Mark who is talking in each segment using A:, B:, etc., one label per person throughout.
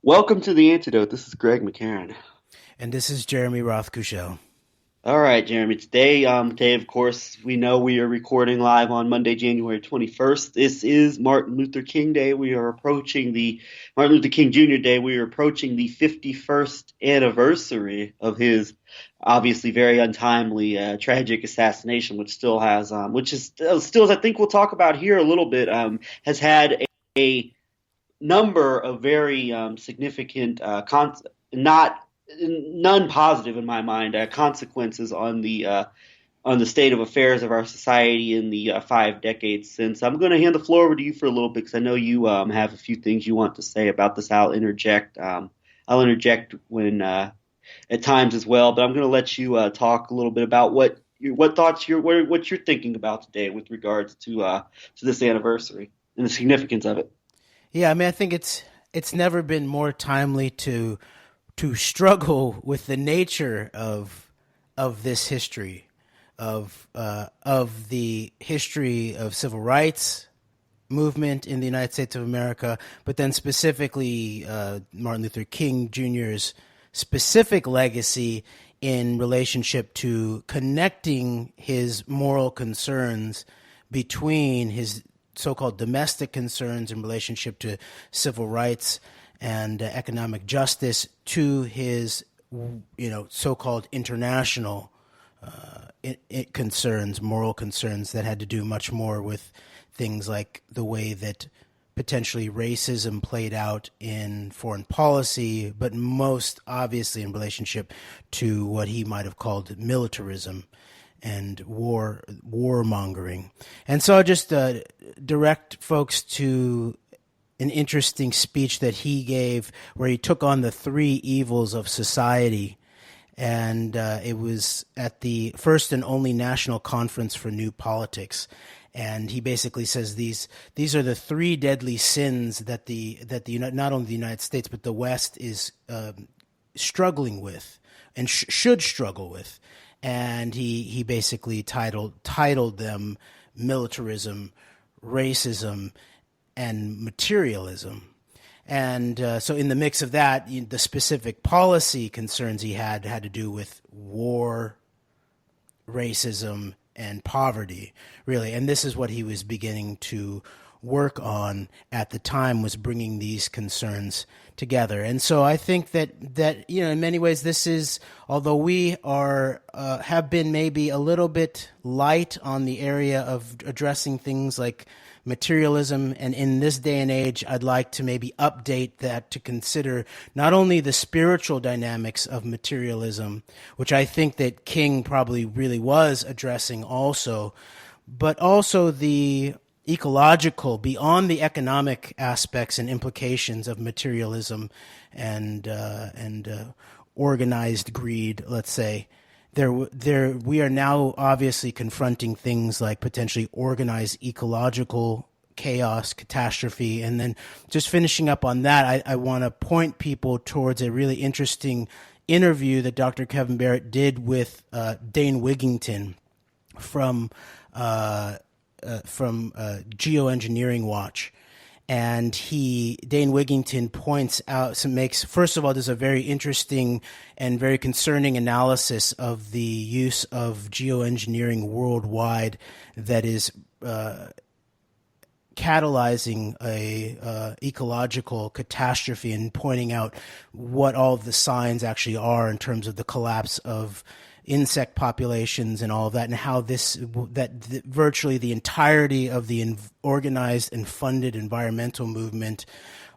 A: Welcome to the Antidote. This is Greg McCarran.
B: And this is Jeremy Rothkushel.
A: All right, Jeremy. Today, of course, we know we are recording live on Monday, January 21st. This is Martin Luther King Day. We are approaching the Martin Luther King Jr. Day. We are approaching the 51st anniversary of his obviously very untimely, tragic assassination, which is still, I think we'll talk about here a little bit, has had a number of very significant, not none positive in my mind, consequences on the state of affairs of our society in the 5 decades since. I'm going to hand the floor over to you for a little bit because I know you have a few things you want to say about this. I'll interject. I'll interject when at times as well, but I'm going to let you talk a little bit about what you're thinking about today with regards to this anniversary and the significance of it.
B: Yeah, I mean, I think it's never been more timely to struggle with the nature of this history of the history of civil rights movement in the United States of America, but then specifically Martin Luther King Jr.'s specific legacy in relationship to connecting his moral concerns between his so-called domestic concerns in relationship to civil rights and economic justice to his, so-called international concerns, moral concerns that had to do much more with things like the way that potentially racism played out in foreign policy, but most obviously in relationship to what he might have called militarism and warmongering. And so I just direct folks to an interesting speech that he gave where he took on the three evils of society. And it was at the first and only National Conference for New Politics. And he basically says these are the three deadly sins that not only the United States but the West is struggling with and should struggle with. And he basically titled them militarism, racism, and materialism. And so in the mix of that, the specific policy concerns he had to do with war, racism, and poverty, really. And this is what he was beginning to work on at the time, was bringing these concerns together. And so I think that in many ways this is, although we are have been maybe a little bit light on the area of addressing things like materialism, and in this day and age I'd like to maybe update that to consider not only the spiritual dynamics of materialism, which I think that King probably really was addressing also, but also the ecological, beyond the economic aspects and implications of materialism and organized greed, let's say. We are now obviously confronting things like potentially organized ecological chaos, catastrophe. And then just finishing up on that, I want to point people towards a really interesting interview that Dr. Kevin Barrett did with Dane Wigington from Geoengineering Watch. And Dane Wigington points out, first of all, there's a very interesting and very concerning analysis of the use of geoengineering worldwide that is catalyzing a ecological catastrophe, and pointing out what all of the signs actually are in terms of the collapse of insect populations and all of that, and how virtually the entirety of the organized and funded environmental movement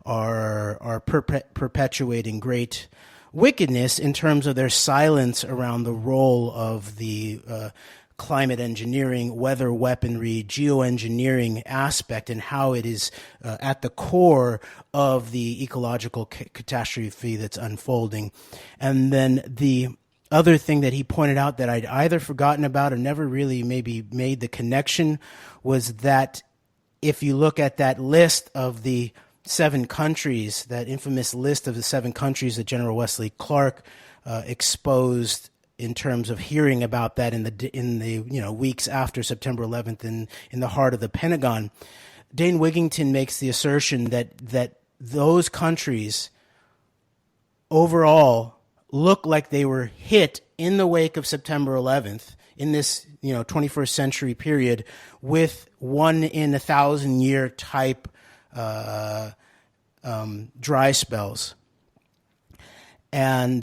B: are perpetuating great wickedness in terms of their silence around the role of the climate engineering, weather weaponry, geoengineering aspect, and how it is at the core of the ecological catastrophe that's unfolding. And then the other thing that he pointed out that I'd either forgotten about or never really maybe made the connection was that if you look at that list of the 7 countries, that infamous list of the 7 countries that General Wesley Clark exposed in terms of hearing about that in the weeks after September 11th in the heart of the Pentagon, Dane Wigington makes the assertion that those countries overall look like they were hit in the wake of September 11th in this 21st century period with 1-in-1,000-year type dry spells. And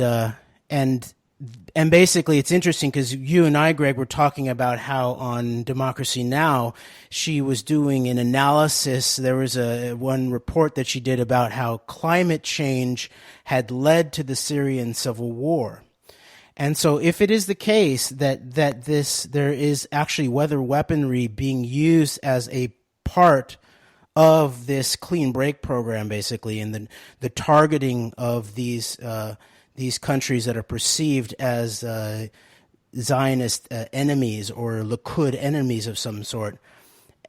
B: basically, it's interesting because you and I, Greg, were talking about how on Democracy Now! She was doing an analysis. There was one report that she did about how climate change had led to the Syrian civil war. And so if it is the case that there is actually weather weaponry being used as a part of this clean break program, basically, and the targeting of these countries that are perceived as Zionist enemies or Likud enemies of some sort,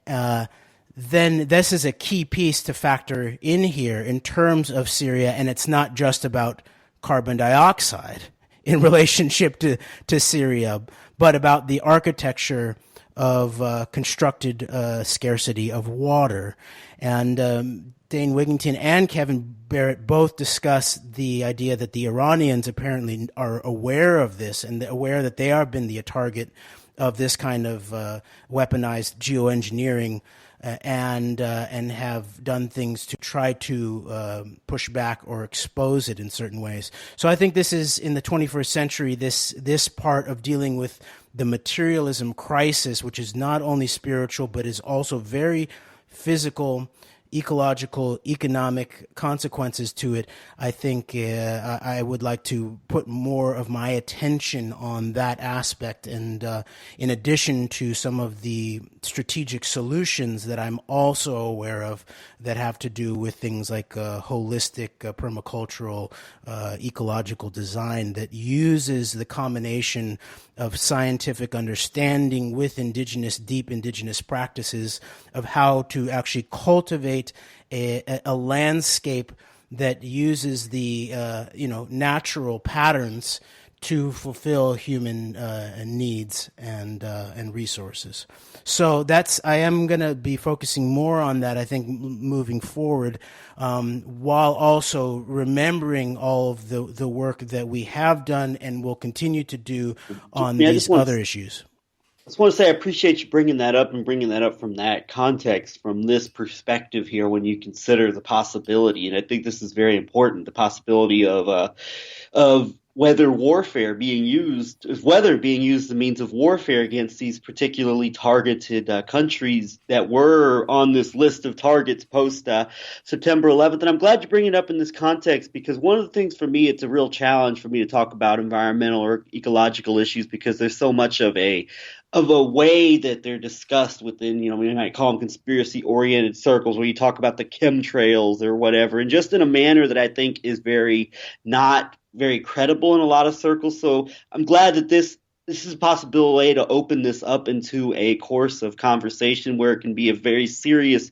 B: then this is a key piece to factor in here in terms of Syria, and it's not just about carbon dioxide in relationship to Syria, but about the architecture of constructed scarcity of water. And Dane Wigington and Kevin Barrett both discuss the idea that the Iranians apparently are aware of this and aware that they have been the target of this kind of weaponized geoengineering and have done things to try to push back or expose it in certain ways. So I think this is, in the 21st century, this part of dealing with the materialism crisis, which is not only spiritual but is also very physical, ecological, economic consequences to it. I think I would like to put more of my attention on that aspect, and in addition to some of the strategic solutions that I'm also aware of that have to do with things like holistic permacultural ecological design that uses the combination of scientific understanding with deep indigenous practices of how to actually cultivate a landscape that uses the natural patterns to fulfill human needs and resources. So I am going to be focusing more on that, I think, moving forward, while also remembering all of the work that we have done and will continue to do on these other issues.
A: I just want to say I appreciate you bringing that up and bringing that up from that context, from this perspective here when you consider the possibility. And I think this is very important, the possibility of weather warfare being used, weather being used as a means of warfare against these particularly targeted countries that were on this list of targets post September 11th. And I'm glad you bring it up in this context, because one of the things for me, it's a real challenge for me to talk about environmental or ecological issues, because there's so much of a way that they're discussed within, we might call them conspiracy-oriented circles, where you talk about the chemtrails or whatever, and just in a manner that I think is not very credible in a lot of circles. So I'm glad that this is a possible way to open this up into a course of conversation where it can be a very serious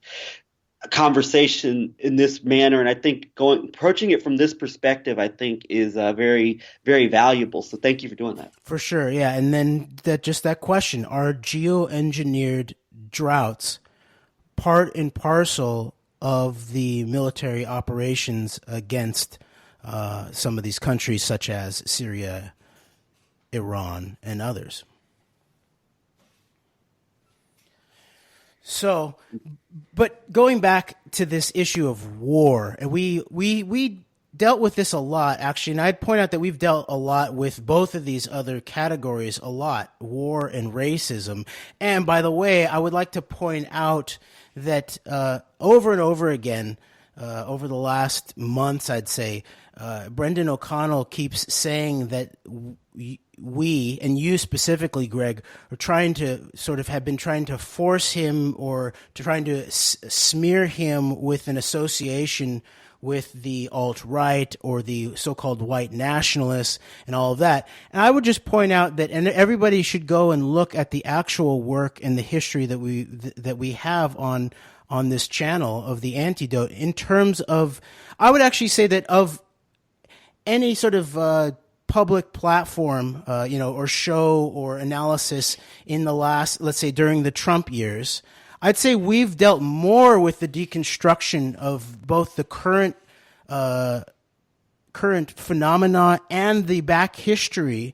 A: conversation in this manner. And I think approaching it from this perspective, I think, is very, very valuable. So thank you for doing that.
B: For sure, yeah. And then that question, are geoengineered droughts part and parcel of the military operations against some of these countries such as Syria, Iran, and others? So, but going back to this issue of war, and we dealt with this a lot, actually, and I'd point out that we've dealt a lot with both of these other categories a lot, war and racism. And by the way, I would like to point out that over and over again, over the last months, I'd say, Brendan O'Connell keeps saying that we, and you specifically, Greg, are trying to have been trying to force him or trying to smear him with an association with the alt-right or the so-called white nationalists and all of that. And I would just point out that, and everybody should go and look at the actual work and the history that we have on this channel of The Antidote, in terms of, I would actually say that of any sort of public platform, or show or analysis in the last, let's say, during the Trump years, I'd say we've dealt more with the deconstruction of both the current current phenomena and the back history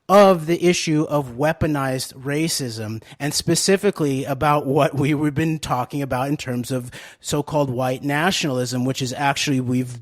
B: of the issue of weaponized racism, and specifically about what we've been talking about in terms of so-called white nationalism, which is actually, we've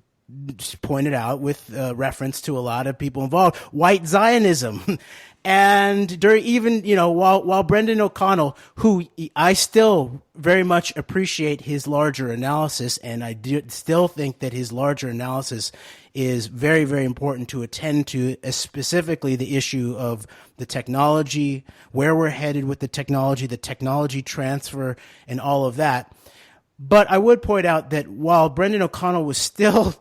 B: pointed out with reference to a lot of people involved, white Zionism. And during even, while Brendan O'Connell, who I still very much appreciate his larger analysis, and I do still think that his larger analysis is very, very important to attend to, specifically the issue of the technology, where we're headed with the technology transfer, and all of that. But I would point out that while Brendan O'Connell was still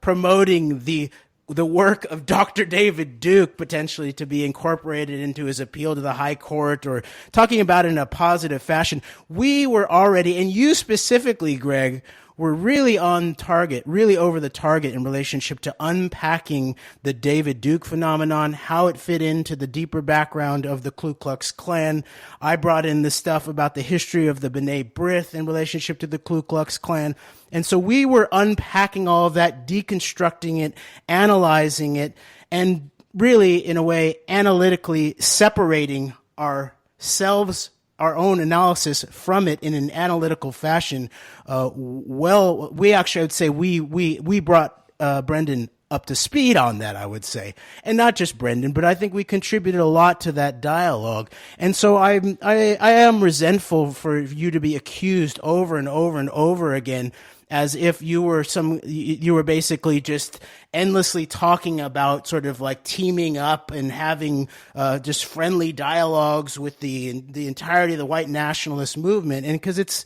B: promoting the work of Dr. David Duke potentially to be incorporated into his appeal to the High Court, or talking about it in a positive fashion, we were already, and you specifically, Greg, were really on target, really over the target in relationship to unpacking the David Duke phenomenon, how it fit into the deeper background of the Ku Klux Klan. I brought in the stuff about the history of the B'nai B'rith in relationship to the Ku Klux Klan. And so we were unpacking all of that, deconstructing it, analyzing it, and really, in a way, analytically separating ourselves, our own analysis from it in an analytical fashion. We actually, I would say, we brought Brendan up to speed on that, I would say. And not just Brendan, but I think we contributed a lot to that dialogue. And so I am resentful for you to be accused over and over and over again as if you were basically just endlessly talking about sort of like teaming up and having just friendly dialogues with the entirety of the white nationalist movement, and because it's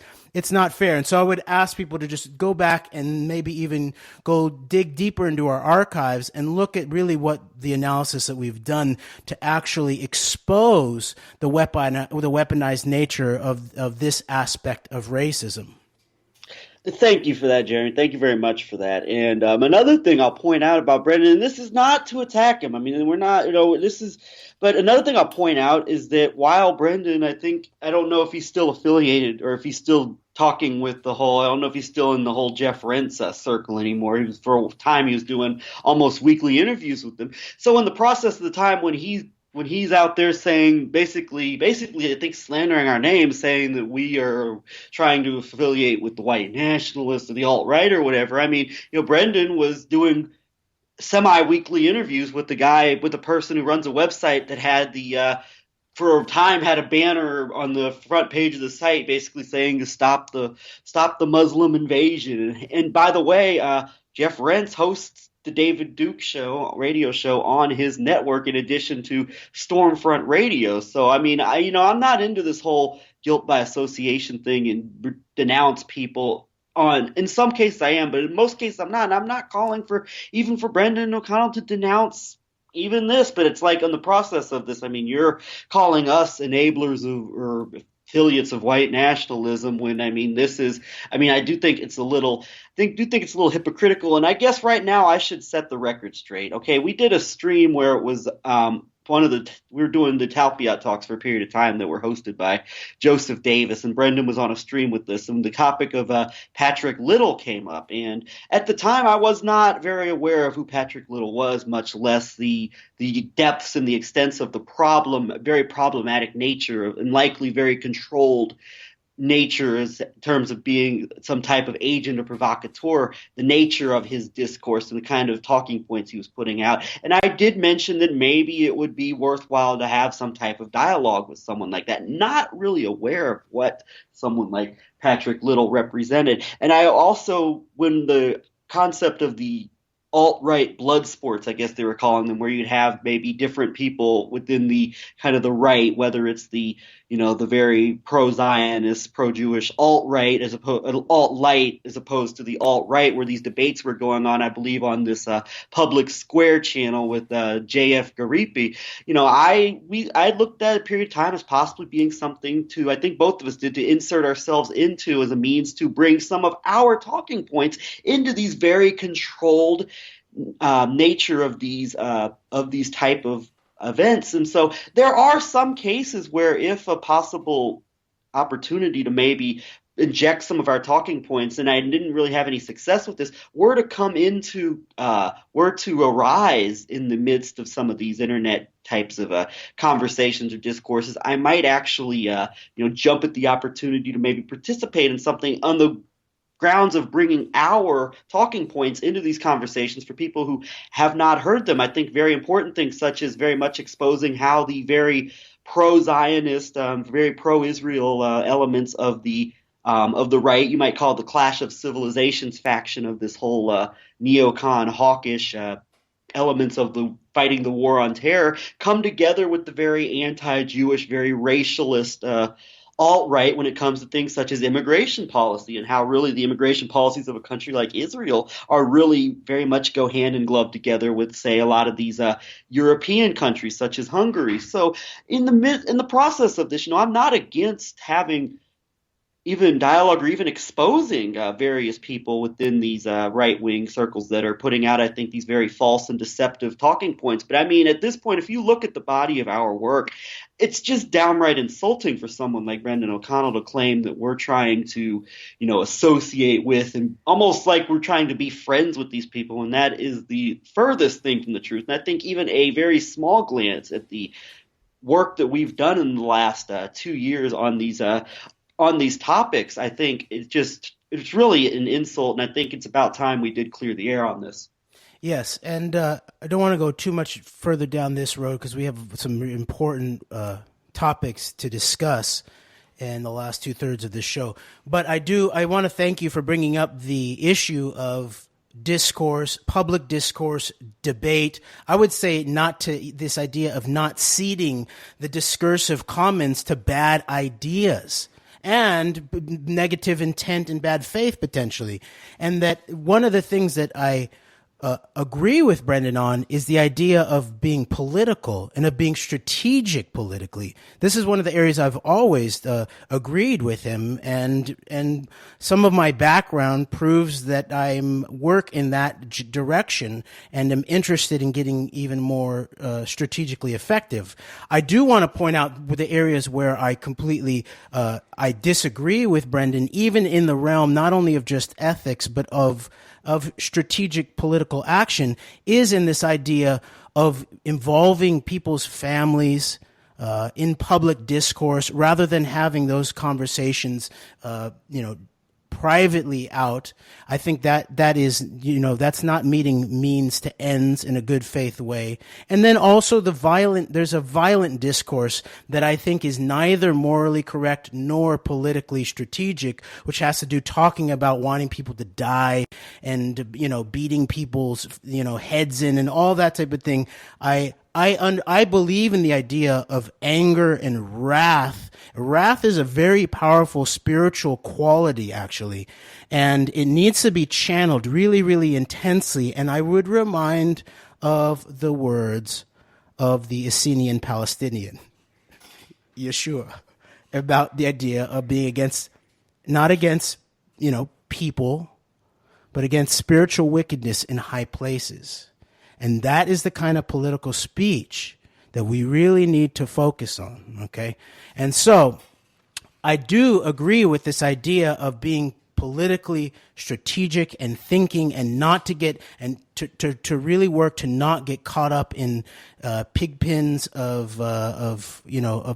B: not fair. And so I would ask people to just go back and maybe even go dig deeper into our archives and look at really what the analysis that we've done to actually expose the weaponized nature of this aspect of racism.
A: Thank you for that, Jeremy. Thank you very much for that. And another thing I'll point out about Brendan, and this is not to attack him. I mean, we're not, but another thing I'll point out is that while Brendan, I don't know if he's still affiliated or if he's still talking with I don't know if he's still in the whole Jeff Rentz circle anymore. For a time, he was doing almost weekly interviews with them. So in the process of the time when he's out there saying basically, I think slandering our name, saying that we are trying to affiliate with the white nationalists or the alt-right or whatever. I mean, Brendan was doing semi-weekly interviews with the person who runs a website that had for a time had a banner on the front page of the site basically saying to stop the Muslim invasion. And by the way, Jeff Rentz hosts the David Duke radio show on his network in addition to Stormfront Radio. So, I mean, I'm not into this whole guilt by association thing and denounce people. In some cases I am, but in most cases I'm not. And I'm not calling for Brendan O'Connell to denounce even this, but it's like in the process of this, I mean, you're calling us enablers or affiliates of white nationalism when, I mean, I do think it's a little hypocritical. And I guess right now I should set the record straight. Okay, we did a stream where it was we were doing the Talpiot talks for a period of time that were hosted by Joseph Davis, and Brendan was on a stream with this, and the topic of Patrick Little came up. And at the time, I was not very aware of who Patrick Little was, much less the depths and the extents of the very problematic nature and likely very controlled nature in terms of being some type of agent or provocateur, the nature of his discourse and the kind of talking points he was putting out. And I did mention that maybe it would be worthwhile to have some type of dialogue with someone like that, not really aware of what someone like Patrick Little represented. And I also, when the concept of the alt-right blood sports, I guess they were calling them, where you'd have maybe different people within the kind of the right, whether it's the very pro-Zionist, pro-Jewish alt-right alt-light as opposed to the alt-right, where these debates were going on, I believe, on this Public Square channel with J.F. Garipi. I looked at a period of time as possibly being something to, I think both of us did, to insert ourselves into as a means to bring some of our talking points into these very controlled nature of these type of events. And so there are some cases where if a possible opportunity to maybe inject some of our talking points, and I didn't really have any success with this, were to arise in the midst of some of these internet types of conversations or discourses, I might actually jump at the opportunity to maybe participate in something on the grounds of bringing our talking points into these conversations for people who have not heard them. I think very important things such as very much exposing how the very pro-Zionist, very pro-Israel elements of the right, you might call it the Clash of Civilizations faction of this whole neocon hawkish elements of the fighting the war on terror, come together with the very anti-Jewish, very racialist alt-right when it comes to things such as immigration policy, and how really the immigration policies of a country like Israel are really very much go hand in glove together with, say, a lot of these European countries such as Hungary. So in the process of this, I'm not against having even dialogue or even exposing various people within these right-wing circles that are putting out, I think, these very false and deceptive talking points. But I mean, at this point, if you look at the body of our work, it's just downright insulting for someone like Brendan O'Connell to claim that we're trying to, associate with, and almost like we're trying to be friends with these people. And that is the furthest thing from the truth. And I think even a very small glance at the work that we've done in the last 2 years on these topics, I think it's really an insult, and I think it's about time we did clear the air on this.
B: Yes, and I don't want to go too much further down this road because we have some important topics to discuss in the last 2/3 of this show. But I want to thank you for bringing up the issue of discourse, public discourse, debate. I would say this idea of not ceding the discursive commons to bad ideas and negative intent and bad faith potentially. And that one of the things that I agree with Brendan on is the idea of being political and of being strategic politically. This is one of the areas I've always agreed with him, and some of my background proves that I work in that direction and am interested in getting even more strategically effective. I do want to point out the areas where I completely I disagree with Brendan, even in the realm not only of just ethics but of strategic political action, is in this idea of involving people's families in public discourse rather than having those conversations, privately out. I think that is, that's not meeting means to ends in a good faith way. And then also there's a violent discourse that I think is neither morally correct nor politically strategic, which has to do talking about wanting people to die and, beating people's, heads in and all that type of thing. I believe in the idea of anger and wrath. Wrath is a very powerful spiritual quality, actually, and it needs to be channeled really, really intensely. And I would remind of the words of the Essenian Palestinian, Yeshua, about the idea of being not against, people, but against spiritual wickedness in high places. And that is the kind of political speech that we really need to focus on, okay? And so I do agree with this idea of being politically strategic and thinking, and not to get and to really work to not get caught up in pig pens of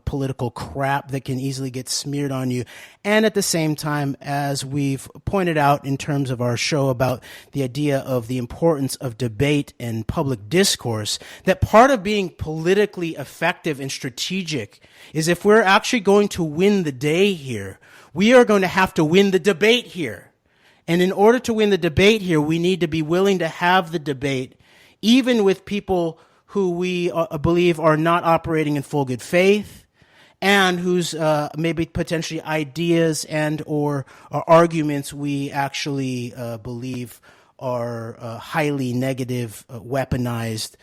B: political crap that can easily get smeared on you. And at the same time, as we've pointed out in terms of our show about the idea of the importance of debate and public discourse, that part of being politically effective and strategic is, if we're actually going to win the day here, we are going to have to win the debate here. And in order to win the debate here, we need to be willing to have the debate, even with people who we believe are not operating in full good faith, and whose maybe potentially ideas and or arguments we actually believe are highly negative, weaponized,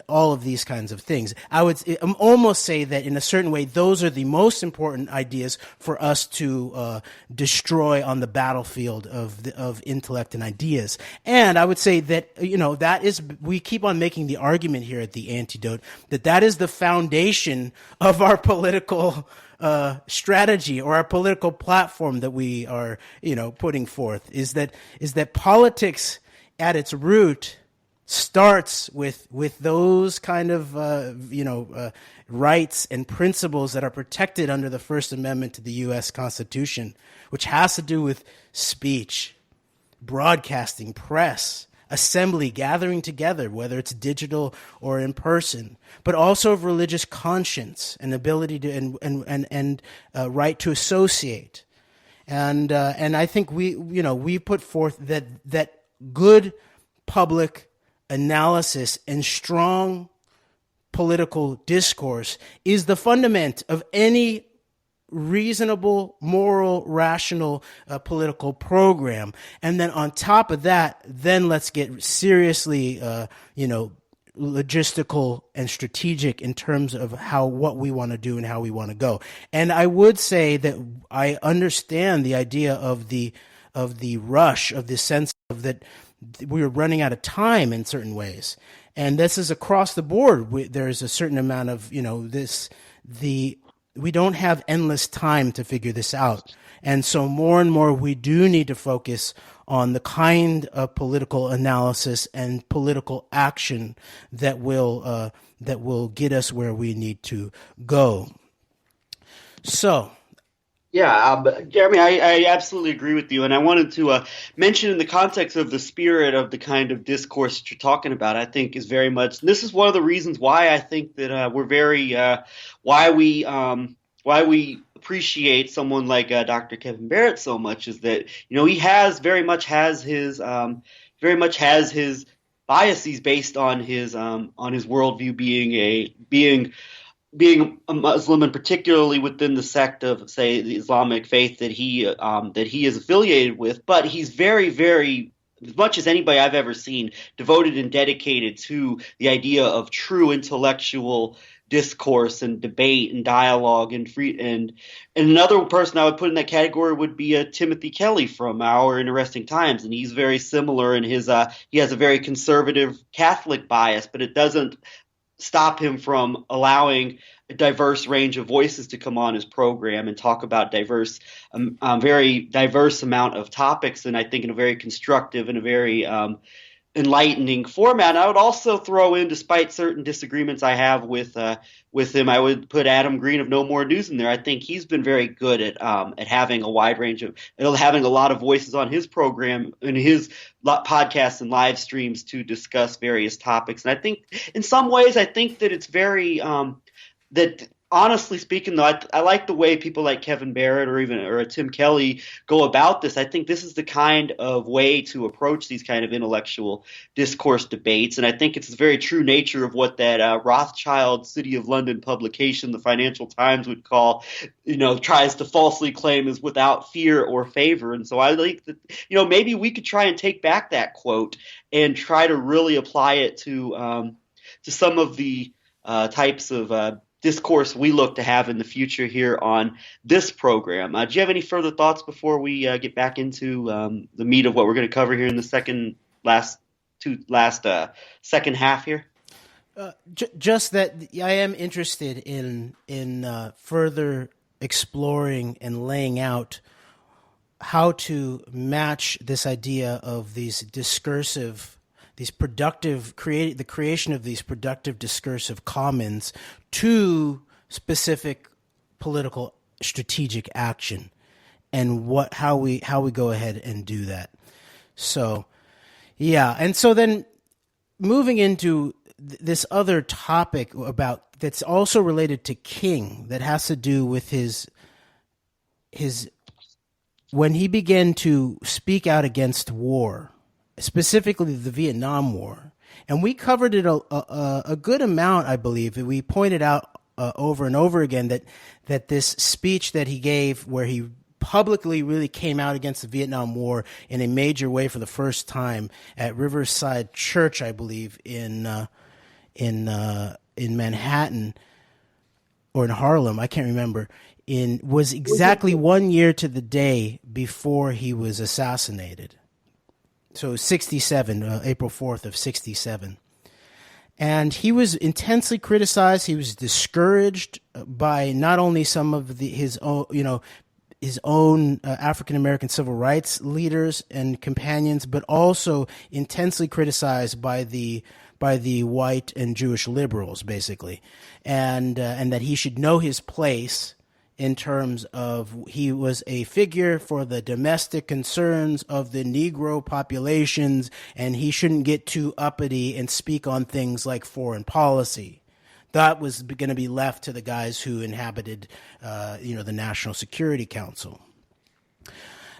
B: all of these kinds of things. I would almost say that in a certain way, those are the most important ideas for us to destroy on the battlefield of intellect and ideas. And I would say that, that is, we keep on making the argument here at The Antidote that is the foundation of our political strategy or our political platform that we are, putting forth, is that politics at its root starts with those kind of rights and principles that are protected under the First Amendment to the U.S. Constitution, which has to do with speech, broadcasting, press, assembly, gathering together, whether it's digital or in person, but also of religious conscience and ability to and right to associate, and I think we put forth that good public analysis and strong political discourse is the fundament of any reasonable, moral, rational political program. And then on top of that, then let's get seriously, logistical and strategic in terms of what we want to do and how we want to go. And I would say that I understand the idea of the rush, of the sense of that we were running out of time in certain ways. And this is across the board. There's a certain amount of, we don't have endless time to figure this out. And so more and more we do need to focus on the kind of political analysis and political action that will get us where we need to go. So,
A: yeah, Jeremy, I absolutely agree with you. And I wanted to mention in the context of the spirit of the kind of discourse that you're talking about, I think is very much, this is one of the reasons why I think that we're very, why we appreciate someone like Dr. Kevin Barrett so much, is that, he very much has his biases based on his worldview being a Muslim, and particularly within the sect of, say, the Islamic faith that he is affiliated with. But he's very, very, as much as anybody I've ever seen, devoted and dedicated to the idea of true intellectual discourse and debate and dialogue and free. And another person I would put in that category would be Timothy Kelly from Our Interesting Times, and he's very similar in his he has a very conservative Catholic bias, but it doesn't stop him from allowing a diverse range of voices to come on his program and talk about very diverse amount of topics, and I think in a very constructive and a very enlightening format. And I would also throw in, despite certain disagreements I have with him, I would put Adam Green of No More News in there. I think he's been very good at having a wide range of, having a lot of voices on his program and his podcasts and live streams to discuss various topics. And I think in some ways, I think that it's very that. Honestly speaking, though, I like the way people like Kevin Barrett or Tim Kelly go about this. I think this is the kind of way to approach these kind of intellectual discourse debates, and I think it's the very true nature of what that Rothschild City of London publication, the Financial Times, would call, tries to falsely claim is without fear or favor. And so I think that, maybe we could try and take back that quote and try to really apply it to some of the types of discourse we look to have in the future here on this program. Do you have any further thoughts before we get back into the meat of what we're going to cover here in the second half here?
B: Just that I am interested in further exploring and laying out how to match this idea of these discursive, the creation of these productive discursive commons to specific political strategic action, and how we go ahead and do that. So, yeah, and so then moving into this other topic that's also related to King, that has to do with his when he began to speak out against war, specifically the Vietnam War. And we covered it a good amount, I believe. We pointed out over and over again that this speech that he gave, where he publicly really came out against the Vietnam War in a major way for the first time at Riverside Church, I believe, in in Manhattan or in Harlem, I can't remember, was exactly 1 year to the day before he was assassinated. So 67, April 4th of 67. And he was intensely criticized. He was discouraged by not only some of his own African American civil rights leaders and companions, but also intensely criticized by the white and Jewish liberals, basically, and that he should know his place in terms of he was a figure for the domestic concerns of the Negro populations, and he shouldn't get too uppity and speak on things like foreign policy. That was going to be left to the guys who inhabited, the National Security Council.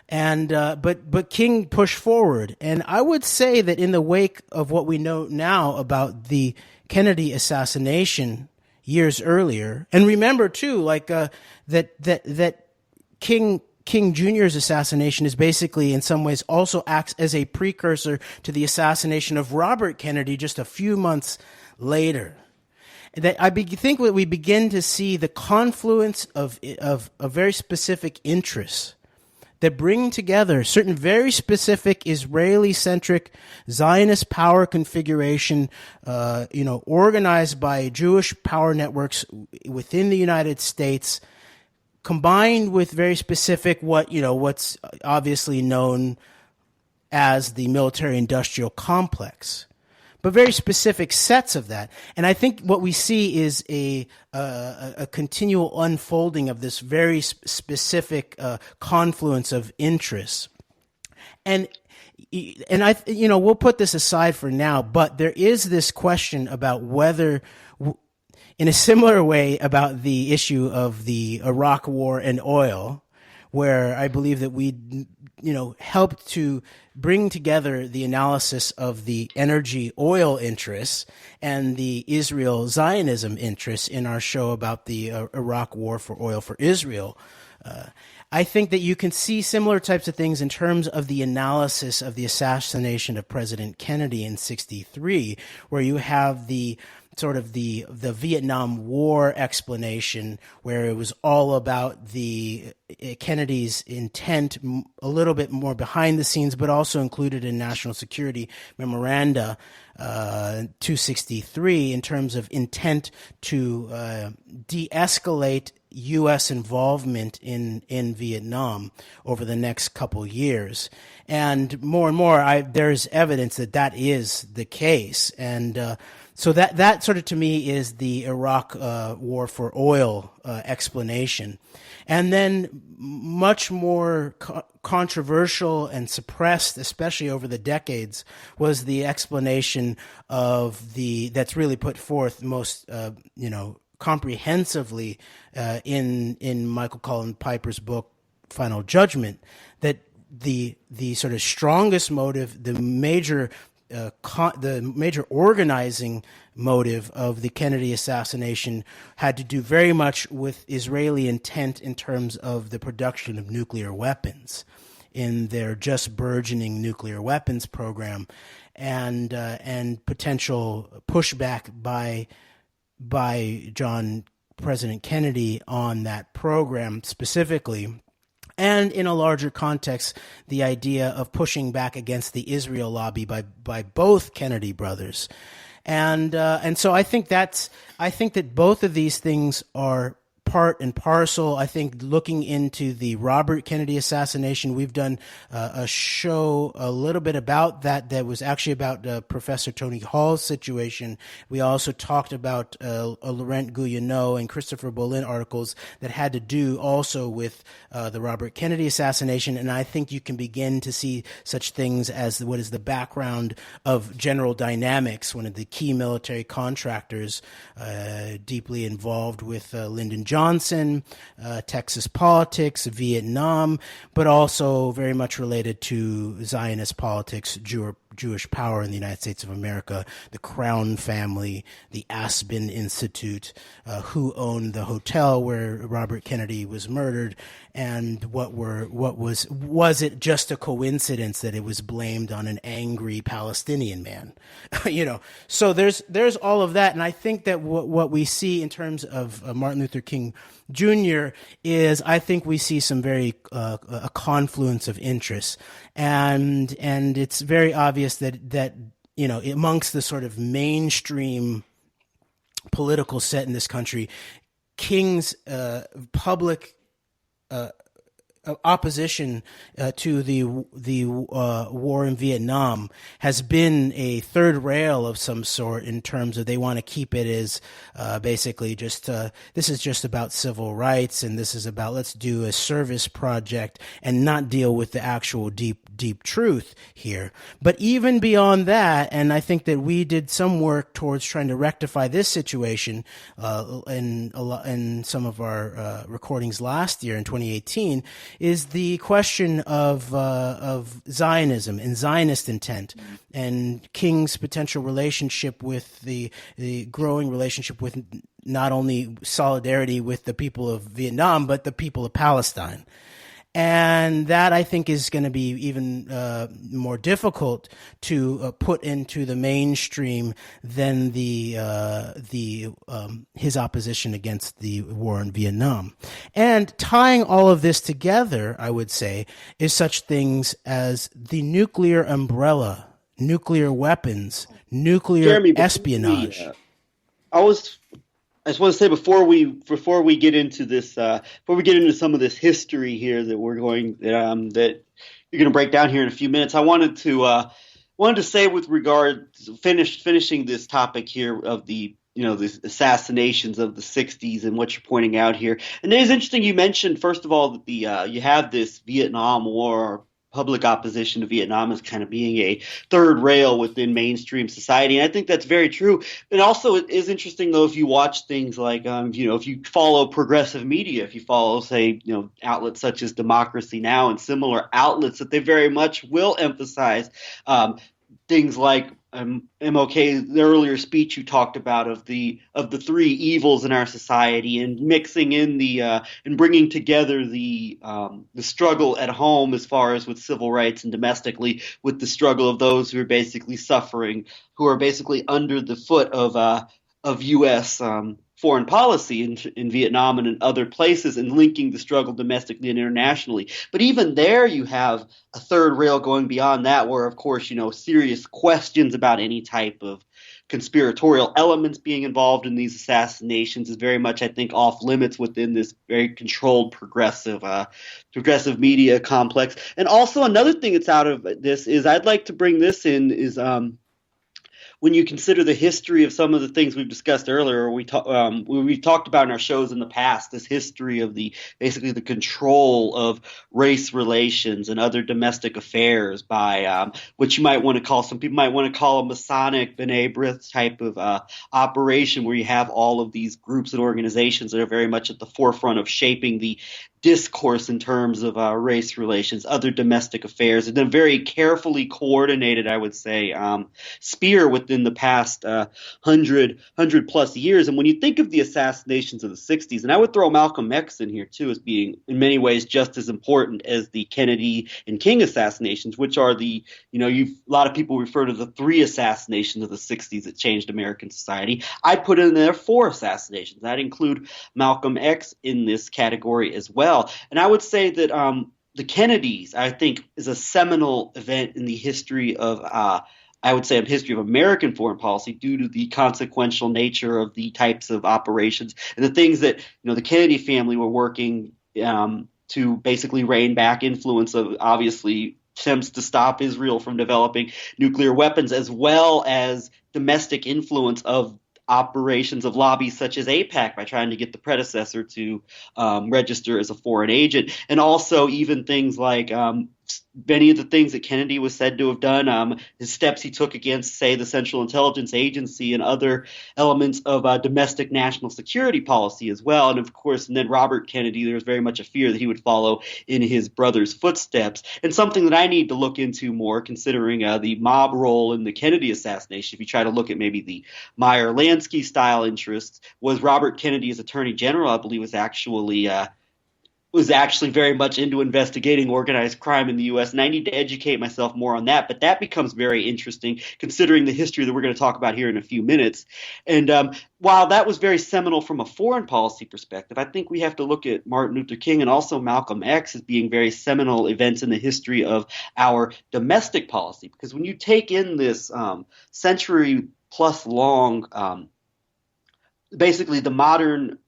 B: And but King pushed forward, and I would say that in the wake of what we know now about the Kennedy assassination years earlier, and remember too, that King Jr.'s assassination is basically, in some ways, also acts as a precursor to the assassination of Robert Kennedy just a few months later. That think that we begin to see the confluence of very specific interests that bring together certain very specific Israeli-centric Zionist power configuration, organized by Jewish power networks within the United States, combined with very specific what's obviously known as the military-industrial complex, but very specific sets of that. And I think what we see is a continual unfolding of this very specific confluence of interests. And we'll put this aside for now, but there is this question about whether, in a similar way about the issue of the Iraq War and oil, where I believe that we, helped to bring together the analysis of the energy oil interests and the Israel Zionism interests in our show about the Iraq War for oil for Israel. I think that you can see similar types of things in terms of the analysis of the assassination of President Kennedy in 1963, where you have the Vietnam War explanation, where it was all about the Kennedy's intent, a little bit more behind the scenes, but also included in National Security Memoranda 263 in terms of intent to de-escalate U.S. involvement in Vietnam over the next couple years. And more, there's evidence that is the case. And so that sort of, to me, is the Iraq war for oil explanation. And then much more controversial and suppressed, especially over the decades, was the explanation of that's really put forth most, comprehensively in Michael Cullen Piper's book, Final Judgment, that the sort of strongest motive, the major organizing motive of the Kennedy assassination had to do very much with Israeli intent in terms of the production of nuclear weapons in their just burgeoning nuclear weapons program, and potential pushback by President Kennedy on that program specifically. And in a larger context, the idea of pushing back against the Israel lobby by both Kennedy brothers, and so I think that both of these things are part and parcel. I think looking into the Robert Kennedy assassination, we've done a show a little bit about that was actually about Professor Tony Hall's situation. We also talked about Laurent Guyonneau and Christopher Bolin articles that had to do also with the Robert Kennedy assassination. And I think you can begin to see such things as what is the background of General Dynamics, one of the key military contractors deeply involved with Lyndon Johnson, Texas politics, Vietnam, but also very much related to Zionist politics, Jewish power in the United States of America, the Crown family, the Aspen Institute, who owned the hotel where Robert Kennedy was murdered, and was it just a coincidence that it was blamed on an angry Palestinian man? So there's all of that, and I think that what we see in terms of Martin Luther King Jr. is, I think we see some very a confluence of interests, and it's very obvious that amongst the sort of mainstream political set in this country, King's public opposition to the war in Vietnam has been a third rail of some sort, in terms of they want to keep it as basically just this is just about civil rights, and this is about, let's do a service project and not deal with the actual deep truth here. But even beyond that, and I think that we did some work towards trying to rectify this situation in some of our recordings last year in 2018, is the question of Zionism and Zionist intent, and King's potential relationship with the growing relationship with not only solidarity with the people of Vietnam, but the people of Palestine. And that, I think, is going to be even more difficult to put into the mainstream than his opposition against the war in Vietnam. And tying all of this together, I would say, is such things as the nuclear umbrella, nuclear weapons, nuclear
A: Jeremy,
B: espionage.
A: I just want to say before we get into this, before we get into some of this history here that that you're going to break down here in a few minutes, I wanted to say, with regard to finishing this topic here of the assassinations of the 60s and what you're pointing out here. And it is interesting you mentioned, first of all, that you have this Vietnam War, public opposition to Vietnam, as kind of being a third rail within mainstream society. And I think that's very true. And also, it is interesting, though, if you watch things like, if you follow progressive media, if you follow, say, outlets such as Democracy Now! And similar outlets, that they very much will emphasize things like MLK, the earlier speech you talked about of the three evils in our society, and mixing in and bringing together the struggle at home, as far as with civil rights, and domestically with the struggle of those who are basically suffering, who are basically under the foot of U.S. Foreign policy in Vietnam and in other places, and linking the struggle domestically and internationally. But even there, you have a third rail going beyond that, where, of course, serious questions about any type of conspiratorial elements being involved in these assassinations is very much, I think, off limits within this very controlled progressive media complex. And also, another thing that's out of this is, I'd like to bring this in, is when you consider the history of some of the things we've discussed earlier, we've talked about in our shows in the past, this history of basically the control of race relations and other domestic affairs by what you might want to call, some people might want to call a Masonic B'nai B'rith type of operation, where you have all of these groups and organizations that are very much at the forefront of shaping the discourse in terms of race relations, other domestic affairs, and then very carefully coordinated, I would say, spear within the past 100 plus years. And when you think of the assassinations of the 60s, and I would throw Malcolm X in here too, as being in many ways just as important as the Kennedy and King assassinations, which are a lot of people refer to the three assassinations of the 60s that changed American society. I'd put in there four assassinations. I'd include Malcolm X in this category as well. And I would say that the Kennedys, I think, is a seminal event in the history of history of American foreign policy, due to the consequential nature of the types of operations and the things that the Kennedy family were working to basically rein back influence of, obviously, attempts to stop Israel from developing nuclear weapons, as well as domestic influence of operations of lobbies such as AIPAC, by trying to get the predecessor to register as a foreign agent, and also even things like many of the things that Kennedy was said to have done, his steps he took against, say, the Central Intelligence Agency and other elements of domestic national security policy as well. And of course, and then Robert Kennedy, there was very much a fear that he would follow in his brother's footsteps. And something that I need to look into more, considering the mob role in the Kennedy assassination, if you try to look at maybe the Meyer-Lansky style interests, was Robert Kennedy as Attorney General, I believe, was actually very much into investigating organized crime in the U.S., and I need to educate myself more on that. But that becomes very interesting, considering the history that we're going to talk about here in a few minutes. And while that was very seminal from a foreign policy perspective, I think we have to look at Martin Luther King and also Malcolm X as being very seminal events in the history of our domestic policy. Because when you take in this century-plus long, basically the modern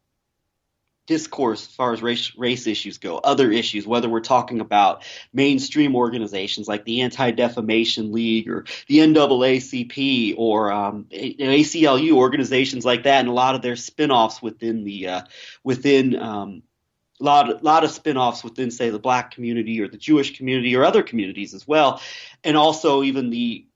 A: discourse as far as race issues go, other issues, whether we're talking about mainstream organizations like the Anti-Defamation League or the NAACP or ACLU, organizations like that, and a lot of their spinoffs within a lot of spinoffs within, say, the Black community or the Jewish community or other communities as well, and also even the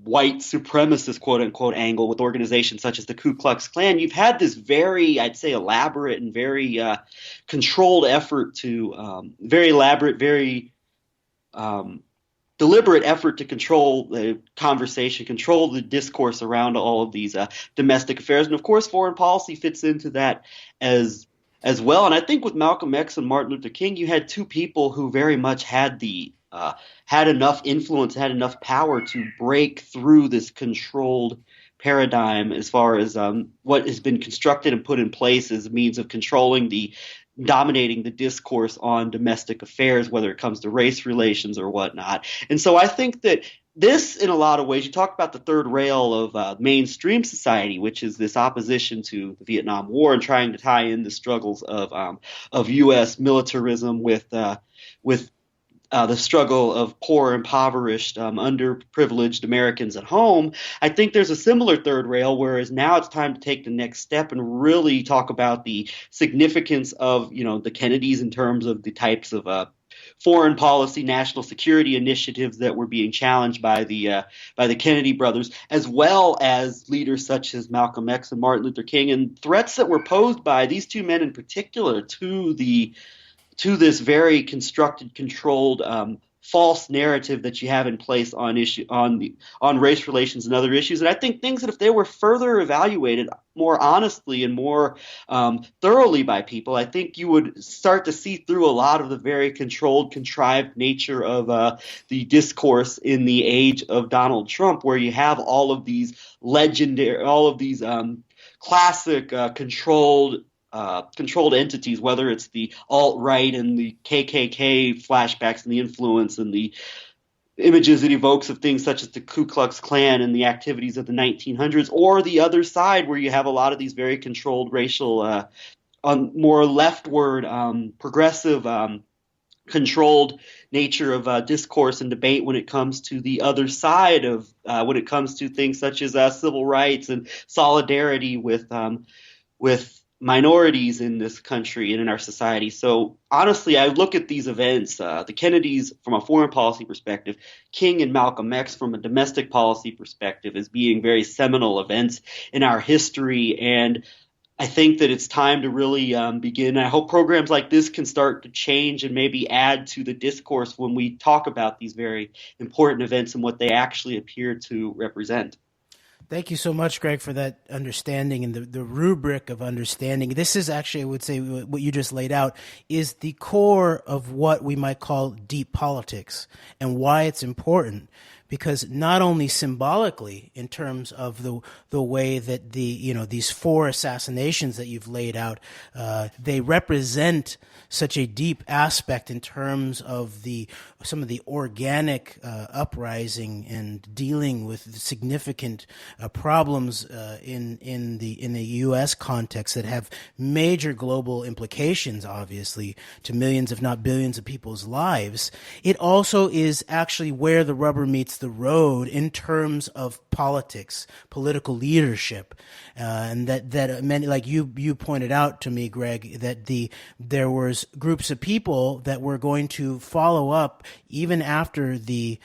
A: white supremacist quote unquote angle with organizations such as the Ku Klux Klan. You've had this very, I'd say, elaborate and very controlled effort to deliberate effort to control the conversation, control the discourse around all of these domestic affairs. And of course, foreign policy fits into that as well. And I think with Malcolm X and Martin Luther King, you had two people who very much had enough influence, had enough power to break through this controlled paradigm as far as what has been constructed and put in place as a means of dominating the discourse on domestic affairs, whether it comes to race relations or whatnot. And so I think that this, in a lot of ways, you talk about the third rail of mainstream society, which is this opposition to the Vietnam War and trying to tie in the struggles of U.S. militarism with the struggle of poor, impoverished, underprivileged Americans at home. I think there's a similar third rail, whereas now it's time to take the next step and really talk about the significance of, the Kennedys in terms of the types of foreign policy, national security initiatives that were being challenged by the Kennedy brothers, as well as leaders such as Malcolm X and Martin Luther King, and threats that were posed by these two men in particular to this very constructed, controlled, false narrative that you have in place on race relations and other issues. And I think things that if they were further evaluated more honestly and more thoroughly by people, I think you would start to see through a lot of the very controlled, contrived nature of the discourse in the age of Donald Trump, where you have all of these classic controlled entities, whether it's the alt-right and the KKK flashbacks and the influence and the images it evokes of things such as the Ku Klux Klan and the activities of the 1900s, or the other side where you have a lot of these very controlled racial, more leftward, progressive, controlled nature of discourse and debate when it comes to the other side of when it comes to things such as civil rights and solidarity with minorities in this country and in our society. So honestly, I look at these events, the Kennedys from a foreign policy perspective, King and Malcolm X from a domestic policy perspective, as being very seminal events in our history. And I think that it's time to really begin. I hope programs like this can start to change and maybe add to the discourse when we talk about these very important events and what they actually appear to represent.
B: Thank you so much, Greg, for that understanding and the rubric of understanding. This is actually, I would say, what you just laid out is the core of what we might call deep politics and why it's important. Because not only symbolically in terms of the way that these four assassinations that you've laid out, they represent such a deep aspect in terms of some of the organic uprising and dealing with significant problems in the U.S. context that have major global implications, obviously, to millions, if not billions, of people's lives. It also is actually where the rubber meets forks the road in terms of politics, political leadership, and that many, like you pointed out to me, Greg, that there was groups of people that were going to follow up even after the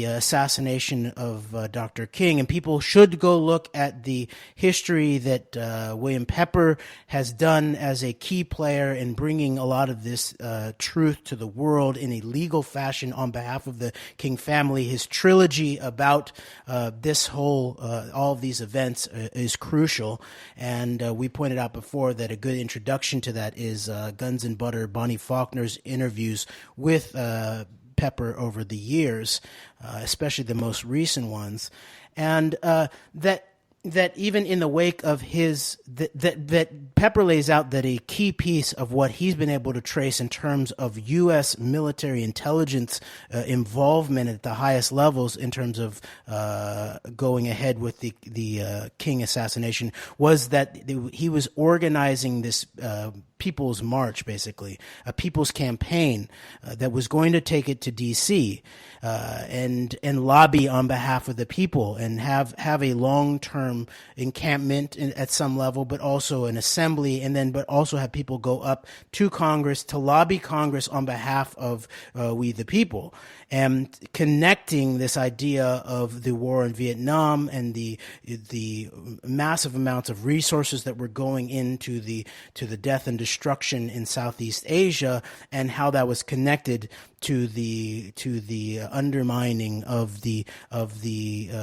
B: assassination of Dr. King, and people should go look at the history that William Pepper has done as a key player in bringing a lot of this truth to the world in a legal fashion on behalf of the King family. His trilogy about this whole all of these events is crucial, and we pointed out before that a good introduction to that is Guns and Butter, Bonnie Faulkner's interviews with Pepper over the years, especially the most recent ones, and that even in the wake of his that Pepper lays out that a key piece of what he's been able to trace in terms of U.S. military intelligence involvement at the highest levels in terms of going ahead with the King assassination was that he was organizing this People's March, basically, a people's campaign that was going to take it to D.C. And lobby on behalf of the people and have a long-term encampment at some level, but also an assembly, but also have people go up to Congress to lobby Congress on behalf of we the people, and connecting this idea of the war in Vietnam and the massive amounts of resources that were going into the death and destruction in Southeast Asia, and how that was connected to the undermining of the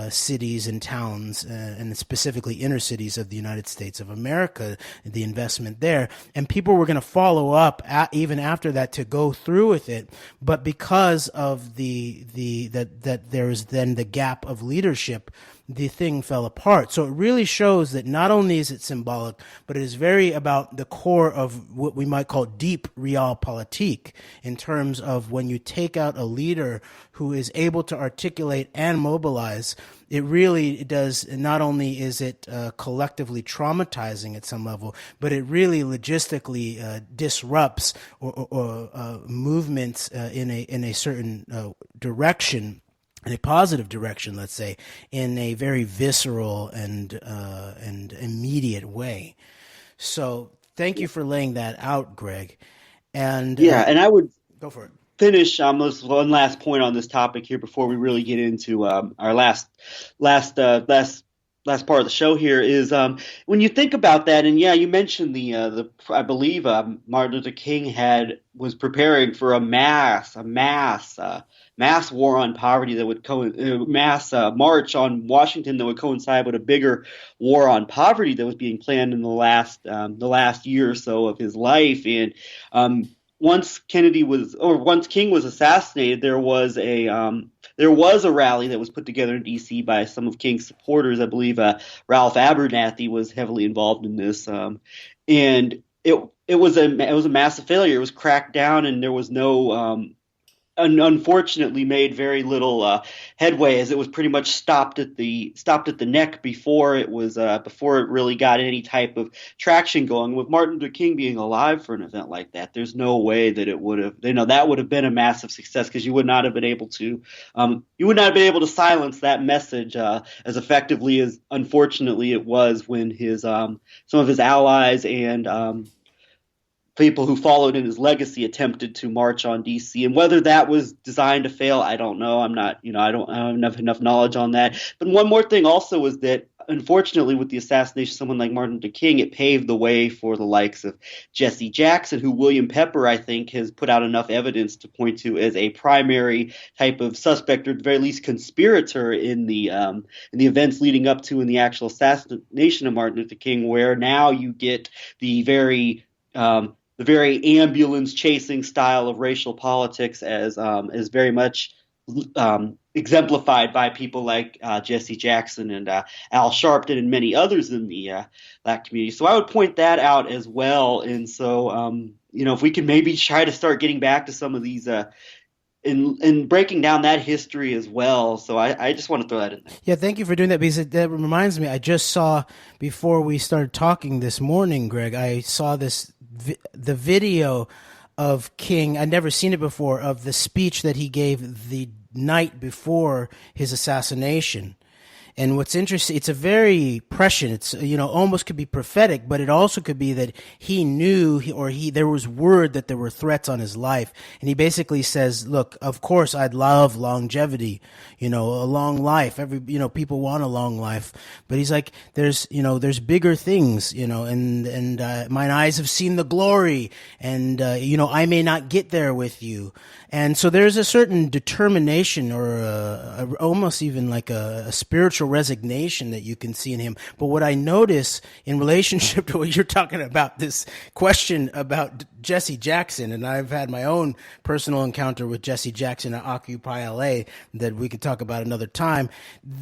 B: cities and towns, and specifically inner cities of the United States of America, the investment there. And people were going to follow up even after that to go through with it, but because of that there was then the gap of leadership, the thing fell apart. So it really shows that not only is it symbolic, but it is very about the core of what we might call deep realpolitik, in terms of when you take out a leader who is able to articulate and mobilize, it really does, not only is it collectively traumatizing at some level, but it really logistically disrupts or movements in a certain direction, in a positive direction, let's say, in a very visceral and immediate way. So thank you for laying that out, Greg. And
A: and I would
B: go for it.
A: Finish this one last point on this topic here before we really get into our last part of the show here is when you think about that, and you mentioned the I believe Martin Luther King was preparing for a mass war on poverty that would mass march on Washington that would coincide with a bigger war on poverty that was being planned in the last year or so of his life. And once King was assassinated, there was a rally that was put together in D.C. by some of King's supporters. I believe Ralph Abernathy was heavily involved in this, and it was a massive failure. It was cracked down, and there was no. Unfortunately, made very little headway, as it was pretty much stopped at the neck before it really got any type of traction going. With Martin Luther King being alive for an event like that, there's no way that it would have that would have been a massive success, because you would not have been able to silence that message as effectively as unfortunately it was when his some of his allies and people who followed in his legacy attempted to march on DC, and whether that was designed to fail, I don't know. I don't have enough knowledge on that. But one more thing also is that, unfortunately, with the assassination of someone like Martin Luther King, it paved the way for the likes of Jesse Jackson, who William Pepper, I think, has put out enough evidence to point to as a primary type of suspect, or at the very least conspirator, in the events leading up to and the actual assassination of Martin Luther King, where now you get the very ambulance chasing style of racial politics as very much exemplified by people like Jesse Jackson and Al Sharpton and many others in the Black community. So I would point that out as well. And so if we can maybe try to start getting back to some of these in breaking down that history as well. So I just want to throw that in there.
B: Yeah, thank you for doing that, because that reminds me, I just saw, before we started talking this morning, Greg, I saw the video of King. I'd never seen it before, of the speech that he gave the night before his assassination. And what's interesting, it's a very prescient. It's, almost could be prophetic, but it also could be that he knew, there was word that there were threats on his life. And he basically says, look, of course I'd love longevity, a long life. People want a long life, but he's like, there's bigger things, and mine eyes have seen the glory, and, I may not get there with you. And so there's a certain determination, or almost even like a spiritual resignation that you can see in him. But what I notice in relationship to what you're talking about, this question about Jesse Jackson, and I've had my own personal encounter with Jesse Jackson at Occupy LA that we could talk about another time,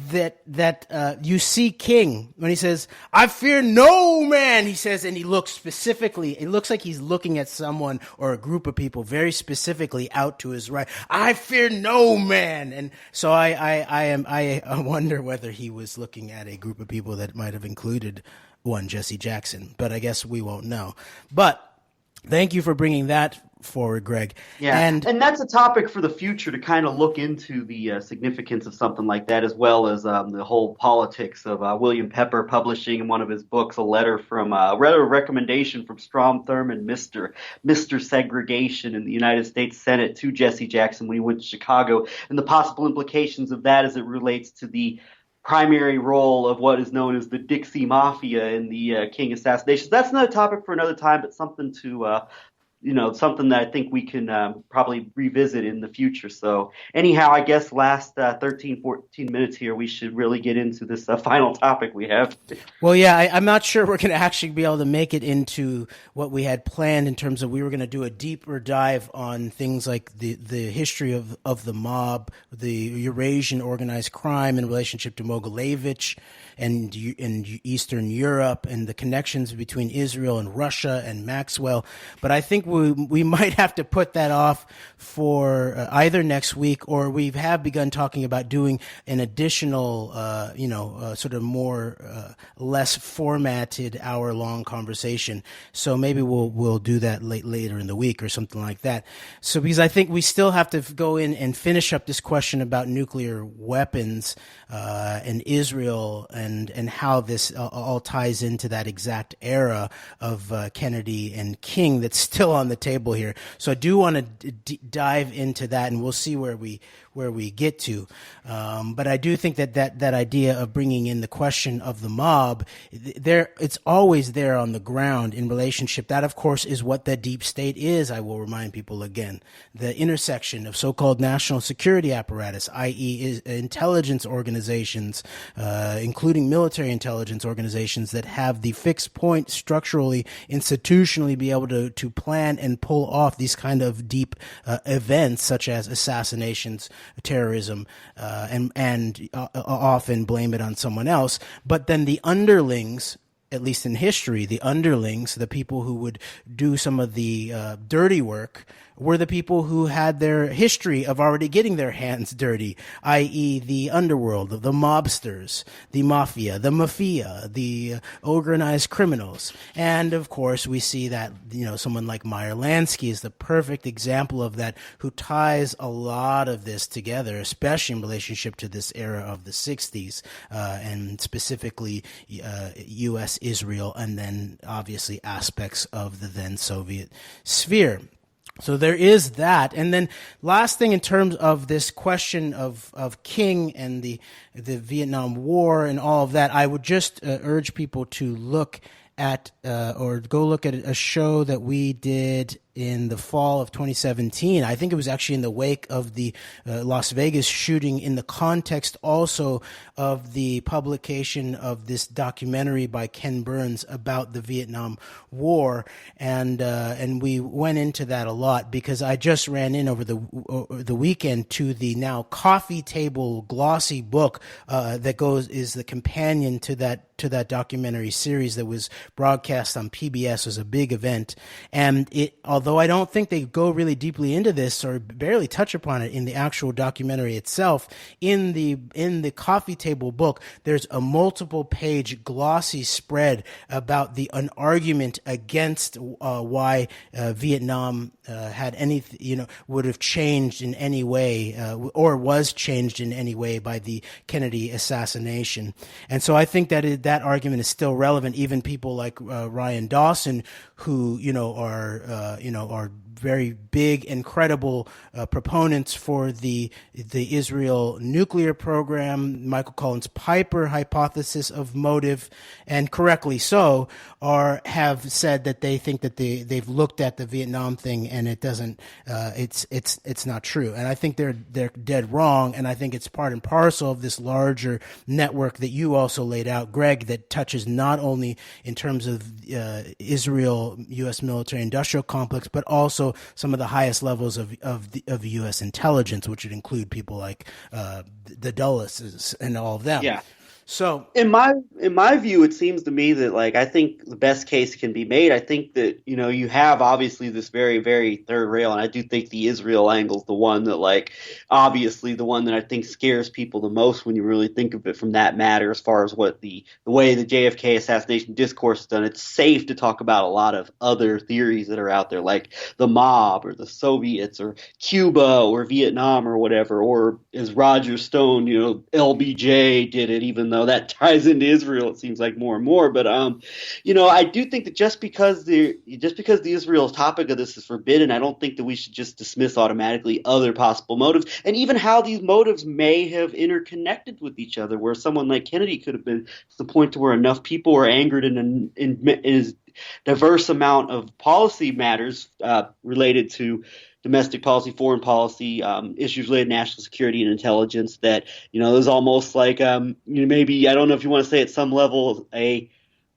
B: that you see King when he says, I fear no man, he says, and he looks specifically, it looks like he's looking at someone or a group of people very specifically out to his right. I fear no man. And so I wonder whether he was looking at a group of people that might have included one Jesse Jackson, but I guess we won't know. But thank you for bringing that forward, Greg.
A: Yeah, and that's a topic for the future to kind of look into the significance of something like that, as well as the whole politics of William Pepper publishing in one of his books a letter from a recommendation from Strom Thurmond, Mr. Segregation in the United States Senate to Jesse Jackson when he went to Chicago, and the possible implications of that as it relates to the primary role of what is known as the Dixie Mafia in the King assassinations. That's another topic for another time, but something to something that I think we can probably revisit in the future. So anyhow, I guess last 13, 14 minutes here, we should really get into this final topic we have.
B: Well, yeah, I'm not sure we're going to actually be able to make it into what we had planned in terms of we were going to do a deeper dive on things like the history of the mob, the Eurasian organized crime in relationship to Mogilevich and Eastern Europe, and the connections between Israel and Russia and Maxwell. But I think we might have to put that off for either next week, or we have begun talking about doing an additional, sort of more less formatted hour-long conversation. So maybe we'll do that later in the week or something like that. So because I think we still have to go in and finish up this question about nuclear weapons and Israel and how this all ties into that exact era of Kennedy and King that's still on the table here. So I do want to dive into that, and we'll see where we get to. But I do think that idea of bringing in the question of the mob, it's always there on the ground in relationship. That, of course, is what the deep state is. I will remind people again, the intersection of so-called national security apparatus, i.e. intelligence organizations, including military intelligence organizations that have the fixed point structurally, institutionally be able to plan and pull off these kind of deep events such as assassinations, terrorism, and often blame it on someone else. But then the underlings, at least in history, the underlings, the people who would do some of the dirty work, were the people who had their history of already getting their hands dirty, i.e. the underworld, the mobsters, the mafia, the organized criminals. And of course, we see that, someone like Meyer Lansky is the perfect example of that, who ties a lot of this together, especially in relationship to this era of the 60s, and specifically U.S., Israel, and then obviously aspects of the then Soviet sphere. So there is that. And then last thing in terms of this question of King and the Vietnam War and all of that, I would just urge people to look at or go look at a show that we did in the fall of 2017. I think it was actually in the wake of the Las Vegas shooting, in the context also of the publication of this documentary by Ken Burns about the Vietnam War, and we went into that a lot because I just ran in over the weekend to the now coffee table glossy book that is the companion to that documentary series that was broadcast on PBS. As a big event, and although although I don't think they go really deeply into this or barely touch upon it in the actual documentary itself. In the coffee table book, there's a multiple page glossy spread about an argument against why Vietnam had any, would have changed in any way or was changed in any way by the Kennedy assassination. And so I think that that argument is still relevant. Even people like Ryan Dawson, who are very big and credible proponents for the Israel nuclear program, Michael Collins Piper hypothesis of motive, and correctly so, have said that they think that they've looked at the Vietnam thing and it doesn't it's not true. And I think they're dead wrong, and I think it's part and parcel of this larger network that you also laid out, Greg, that touches not only in terms of Israel U.S. military industrial complex, but also some of the highest levels of U.S. intelligence, which would include people like the Dulles and all of them.
A: Yeah.
B: So
A: in my view, it seems to me that I think the best case can be made. I think that you have obviously this very, very third rail, and I do think the Israel angle is the one that obviously the one that I think scares people the most when you really think of it from that matter. As far as what the way the JFK assassination discourse is done, it's safe to talk about a lot of other theories that are out there, like the mob or the Soviets or Cuba or Vietnam or whatever, or as Roger Stone, LBJ did it, even though that ties into Israel, it seems like more and more. But I do think that just because the Israel topic of this is forbidden, I don't think that we should just dismiss automatically other possible motives, and even how these motives may have interconnected with each other, where someone like Kennedy could have been to the point to where enough people were angered in a diverse amount of policy matters related to domestic policy, foreign policy, issues related to national security and intelligence, that it was almost like maybe, I don't know if you want to say at some level a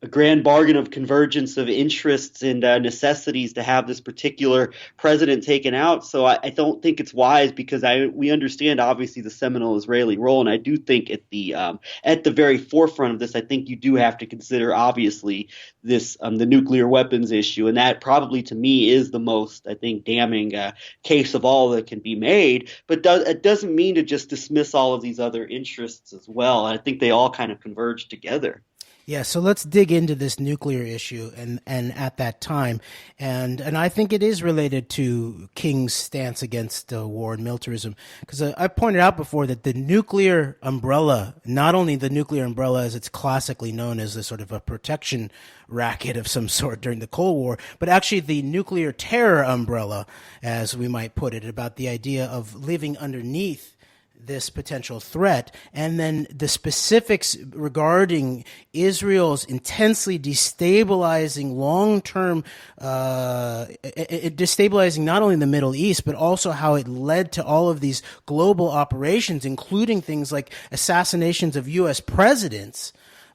A: grand bargain of convergence of interests and necessities to have this particular president taken out. So I don't think it's wise, because we understand obviously the seminal Israeli role, and I do think at the very forefront of this, I think you do have to consider obviously this the nuclear weapons issue, and that probably to me is the most, I think, damning case of all that can be made. But it doesn't mean to just dismiss all of these other interests as well. I think they all kind of converge together.
B: Yeah, so let's dig into this nuclear issue and at that time. And I think it is related to King's stance against war and militarism. Because I pointed out before that the nuclear umbrella, not only the nuclear umbrella as it's classically known as a sort of a protection racket of some sort during the Cold War, but actually the nuclear terror umbrella, as we might put it, about the idea of living underneath this potential threat, and then the specifics regarding Israel's intensely destabilizing long-term, destabilizing not only the Middle East, but also how it led to all of these global operations, including things like assassinations of U.S. presidents.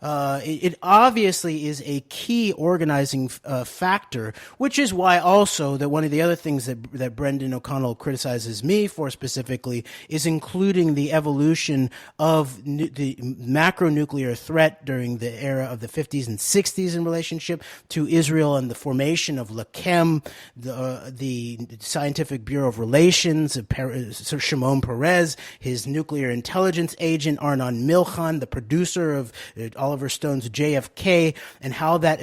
B: It obviously is a key organizing factor, which is why also that one of the other things that Brendan O'Connell criticizes me for specifically is including the evolution of the macro-nuclear threat during the era of the 50s and 60s in relationship to Israel, and the formation of LACHEM, the Scientific Bureau of Relations, Sir Shimon Peres, his nuclear intelligence agent, Arnon Milchan, the producer of Oliver Stone's JFK, and how that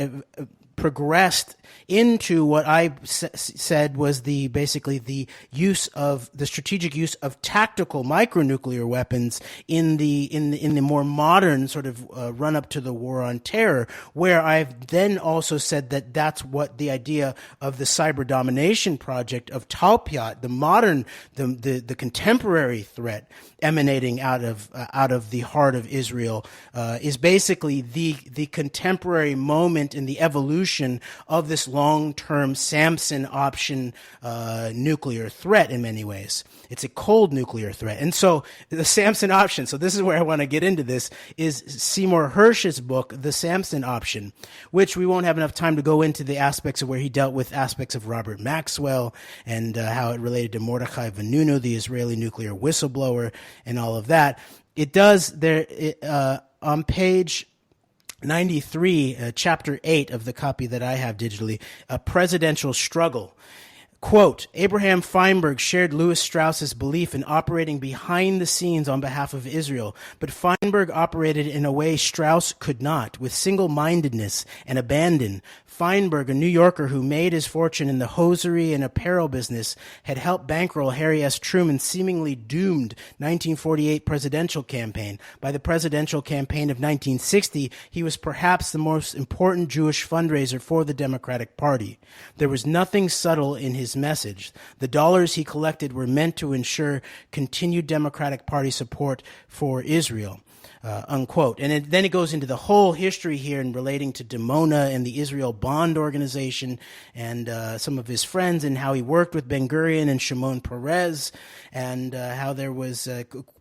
B: progressed into what I said was basically the strategic use of tactical micronuclear weapons in the more modern sort of run up to the war on terror, where I've then also said that that's what the idea of the cyber domination project of Taupiat, the modern, the contemporary threat emanating out of the heart of Israel, is basically the contemporary moment in the evolution of this long-term Samson option nuclear threat in many ways. It's a cold nuclear threat. And so the Samson option, so this is where I want to get into this, is Seymour Hersh's book, The Samson Option, which we won't have enough time to go into the aspects of where he dealt with aspects of Robert Maxwell and how it related to Mordechai Vanunu, the Israeli nuclear whistleblower, and all of that. It does on page 93, chapter 8 of the copy that I have digitally, A Presidential Struggle. Quote, Abraham Feinberg shared Louis Strauss's belief in operating behind the scenes on behalf of Israel, but Feinberg operated in a way Strauss could not, with single-mindedness and abandon. Feinberg, a New Yorker who made his fortune in the hosiery and apparel business, had helped bankroll Harry S. Truman's seemingly doomed 1948 presidential campaign. By the presidential campaign of 1960, he was perhaps the most important Jewish fundraiser for the Democratic Party. There was nothing subtle in his message. The dollars he collected were meant to ensure continued Democratic Party support for Israel. Unquote. And then it goes into the whole history here in relating to Dimona and the Israel Bond Organization and some of his friends, and how he worked with Ben-Gurion and Shimon Peres, and how there was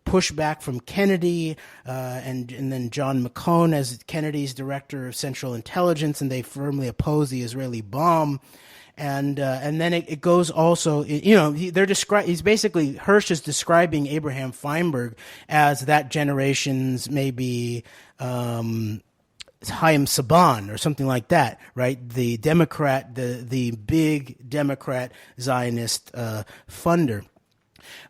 B: pushback from Kennedy and then John McCone as Kennedy's director of Central Intelligence, and they firmly opposed the Israeli bomb. And then it goes also, he's basically, Hirsch is describing Abraham Feinberg as that generation's maybe Chaim Saban or something like that, right? The Democrat, the big Democrat Zionist funder.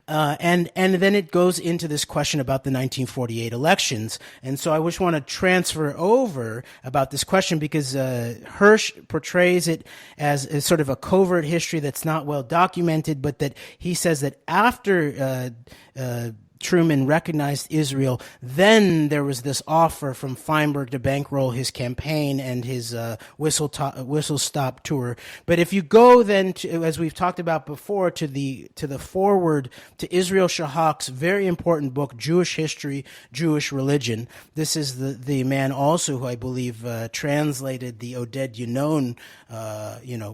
B: And then it goes into this question about the 1948 elections. And so I just want to transfer over about this question because Hirsch portrays it as sort of a covert history that's not well documented, but that he says that after Truman recognized Israel, then there was this offer from Feinberg to bankroll his campaign and his whistle stop tour. But if you go then to, as we've talked about before, to the foreword to Israel Shahak's very important book, Jewish History, Jewish Religion. This is the man also who I believe translated the Oded Yinon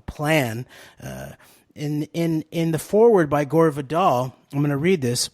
B: plan. In the foreword by Gore Vidal, I'm going to read this.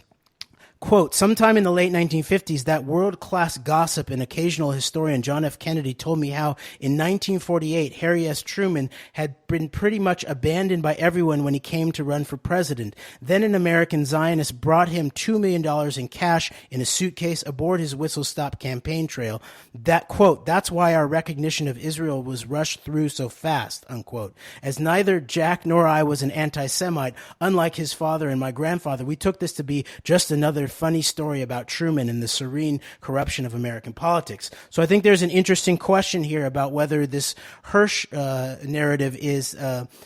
B: Quote, sometime in the late 1950s, that world-class gossip and occasional historian John F. Kennedy told me how in 1948, Harry S. Truman had been pretty much abandoned by everyone when he came to run for president. Then an American Zionist brought him $2 million in cash in a suitcase aboard his whistle-stop campaign trail. That, quote, that's why our recognition of Israel was rushed through so fast, unquote. As neither Jack nor I was an anti-Semite, unlike his father and my grandfather, we took this to be just another funny story about Truman and the serene corruption of American politics. So I think there's an interesting question here about whether this Hirsch narrative is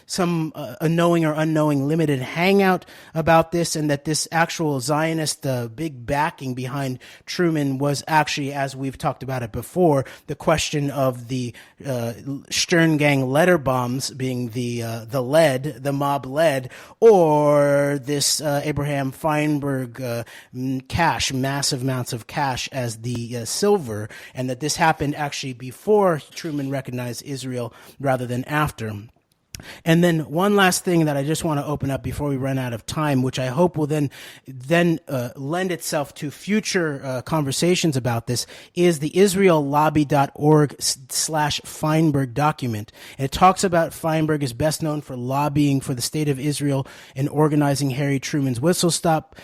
B: some knowing or unknowing limited hangout about this, and that this actual Zionist big backing behind Truman was actually, as we've talked about it before, the question of the Stern Gang letter bombs being the mob lead, or this Abraham Feinberg massive amounts of cash as the silver, and that this happened actually before Truman recognized Israel rather than after. And then one last thing that I just want to open up before we run out of time, which I hope will then lend itself to future conversations about this, is the israellobby.org/Feinberg document. And it talks about Feinberg is best known for lobbying for the state of Israel and organizing Harry Truman's whistle stop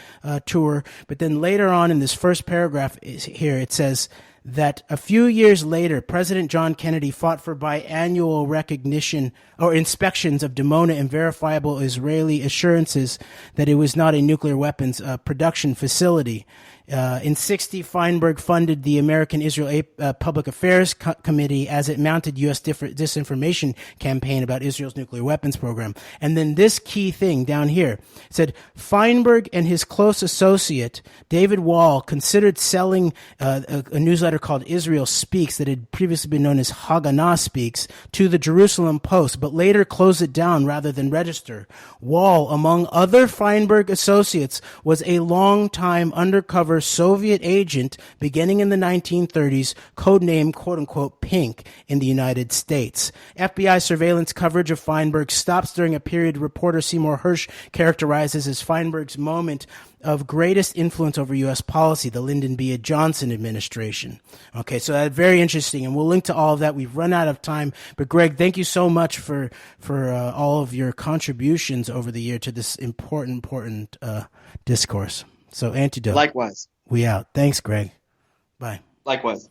B: tour. But then later on in this first paragraph here, it says that a few years later, President John Kennedy fought for biannual recognition or inspections of Dimona and verifiable Israeli assurances that it was not a nuclear weapons production facility. In 60, Feinberg funded the American Israel Public Affairs Committee as it mounted U.S. disinformation campaign about Israel's nuclear weapons program. And then this key thing down here said, Feinberg and his close associate, David Wall, considered selling a newsletter called Israel Speaks that had previously been known as Haganah Speaks to the Jerusalem Post, but later closed it down rather than register. Wall, among other Feinberg associates, was a long-time undercover Soviet agent beginning in the 1930s, codenamed quote-unquote Pink in the United States. FBI surveillance coverage of Feinberg stops during a period reporter Seymour Hersh characterizes as Feinberg's moment of greatest influence over U.S. policy, the Lyndon B. Johnson administration. Okay, so that's very interesting, and we'll link to all of that. We've run out of time, but Greg, thank you so much for all of your contributions over the year to this important discourse. So, Antidote.
A: Likewise.
B: We out. Thanks, Greg. Bye.
A: Likewise.